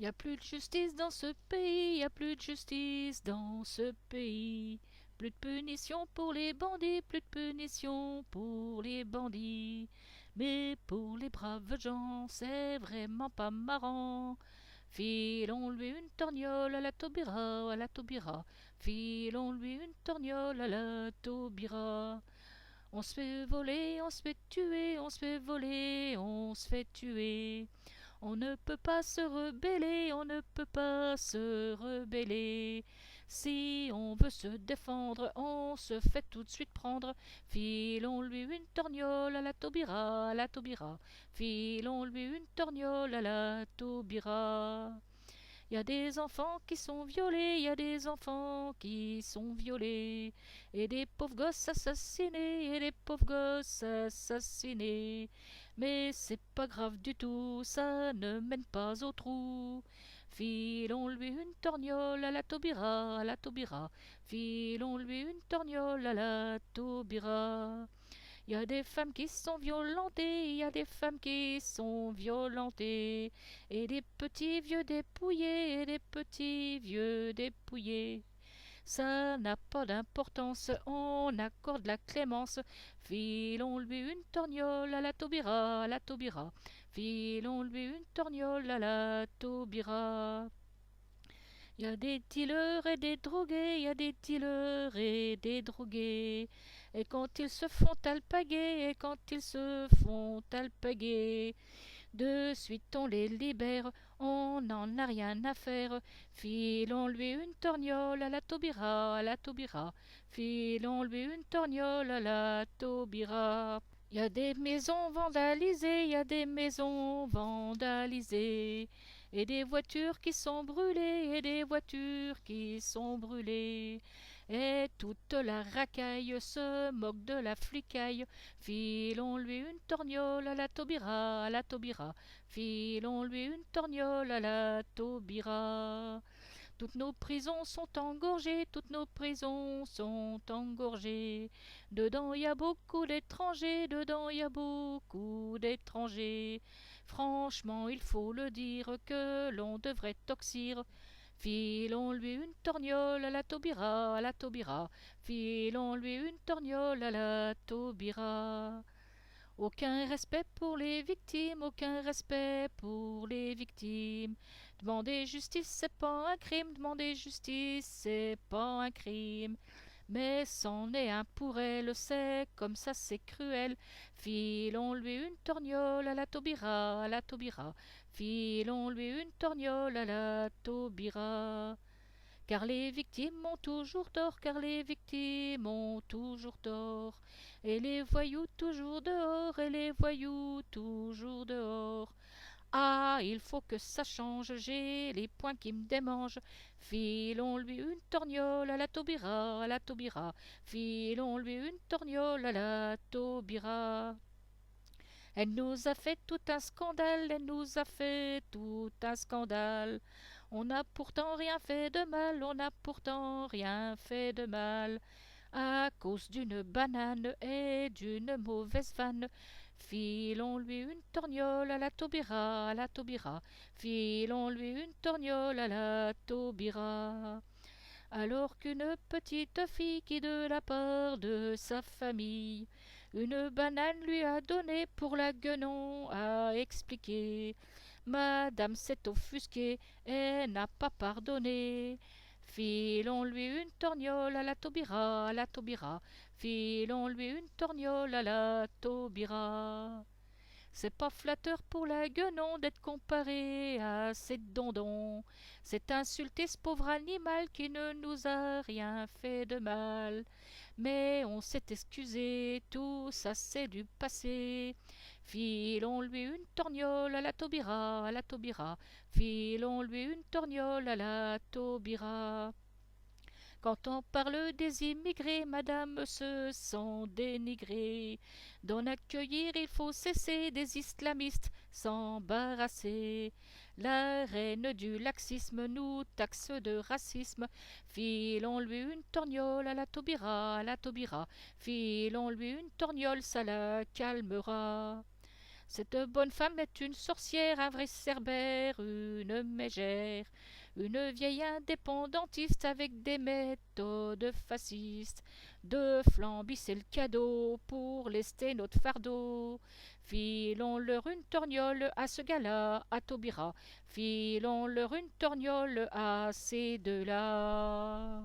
Y a plus de justice dans ce pays, y a plus de justice dans ce pays. Plus de punition pour les bandits, plus de punition pour les bandits. Mais pour les braves gens, c'est vraiment pas marrant. Filons-lui une torgnole à la Taubira, à la Taubira. Filons-lui une torgnole à la Taubira. On se fait voler, on se fait tuer, on se fait voler, on se fait tuer. On ne peut pas se rebeller, on ne peut pas se rebeller. Si on veut se défendre, on se fait tout de suite prendre. Filons-lui une torgnole à la Taubira, à la Taubira. Filons-lui une torgnole à la Taubira. Il y a des enfants qui sont violés, il y a des enfants qui sont violés, et des pauvres gosses assassinés, et des pauvres gosses assassinés. Mais c'est pas grave du tout, ça ne mène pas au trou. Filons-lui une torgnole à la Taubira, à la Taubira. Filons-lui une torgnole à la Taubira. Il y a des femmes qui sont violentées, il y a des femmes qui sont violentées, et des petits vieux dépouillés, et des petits vieux dépouillés. Ça n'a pas d'importance, on accorde la clémence. Filons-lui une torgnole à la Taubira, à la Taubira. Filons-lui une torgnole à la Taubira. Il y a des dealers et des drogués, il y a des dealers et des drogués. Et quand ils se font alpaguer, et quand ils se font alpaguer, de suite on les libère, on n'en a rien à faire. Filons-lui une torgnole à la Taubira, à la Taubira. Filons-lui une torgnole à la Taubira. Il y a des maisons vandalisées, il y a des maisons vandalisées, et des voitures qui sont brûlées, et des voitures qui sont brûlées. Et toute la racaille se moque de la flicaille. Filons-lui une torgnole à la Taubira, à la Taubira. Filons-lui une torgnole à la Taubira. Toutes nos prisons sont engorgées, toutes nos prisons sont engorgées. Dedans il y a beaucoup d'étrangers, dedans il y a beaucoup d'étrangers. Franchement, il faut le dire que l'on devrait toxir. Filons-lui une torgnole à la Taubira, à la Taubira. Filons-lui une torgnole à la Taubira. Aucun respect pour les victimes, aucun respect pour les victimes. Demander justice, c'est pas un crime, demander justice, c'est pas un crime. Mais c'en est un pour elle, c'est comme ça, c'est cruel. Filons-lui une torgnole à la Taubira, à la Taubira. Filons-lui une torgnole à la Taubira. Car les victimes ont toujours tort, car les victimes ont toujours tort. Et les voyous toujours dehors, et les voyous toujours dehors. Ah, il faut que ça change, j'ai les poings qui me démangent. Filons-lui une torgnole à la Taubira, à la Taubira. Filons-lui une torgnole à la Taubira. Elle nous a fait tout un scandale, elle nous a fait tout un scandale. On n'a pourtant rien fait de mal, on n'a pourtant rien fait de mal. À cause d'une banane et d'une mauvaise vanne, filons-lui une torgnole à la Taubira, à la Taubira. Filons-lui une torgnole à la Taubira. Alors qu'une petite fille qui de la part de sa famille une banane lui a donné pour la guenon a expliqué. Madame s'est offusquée et n'a pas pardonné. Filons-lui une torgnole à la Taubira, à la Taubira. Filons-lui une torgnole à la Taubira. C'est pas flatteur pour la guenon d'être comparé à ces dondons. C'est insulter ce pauvre animal qui ne nous a rien fait de mal. Mais on s'est excusé, tout ça c'est du passé. Filons-lui une torgnole à la Taubira, à la Taubira. Filons-lui une torgnole à la Taubira. Quand on parle des immigrés, madame se sent dénigrée. D'en accueillir, il faut cesser, des islamistes s'embarrasser. La reine du laxisme nous taxe de racisme. Filons-lui une torgnole à la Taubira, à la Taubira. Filons-lui une torgnole, ça la calmera. Cette bonne femme est une sorcière, un vrai cerbère, une mégère, une vieille indépendantiste avec des méthodes fascistes. De Flambis, c'est le cadeau pour lester notre fardeau. Filons-leur une torgnole à ce gars-là, à Taubira. Filons-leur une torgnole à ces deux-là.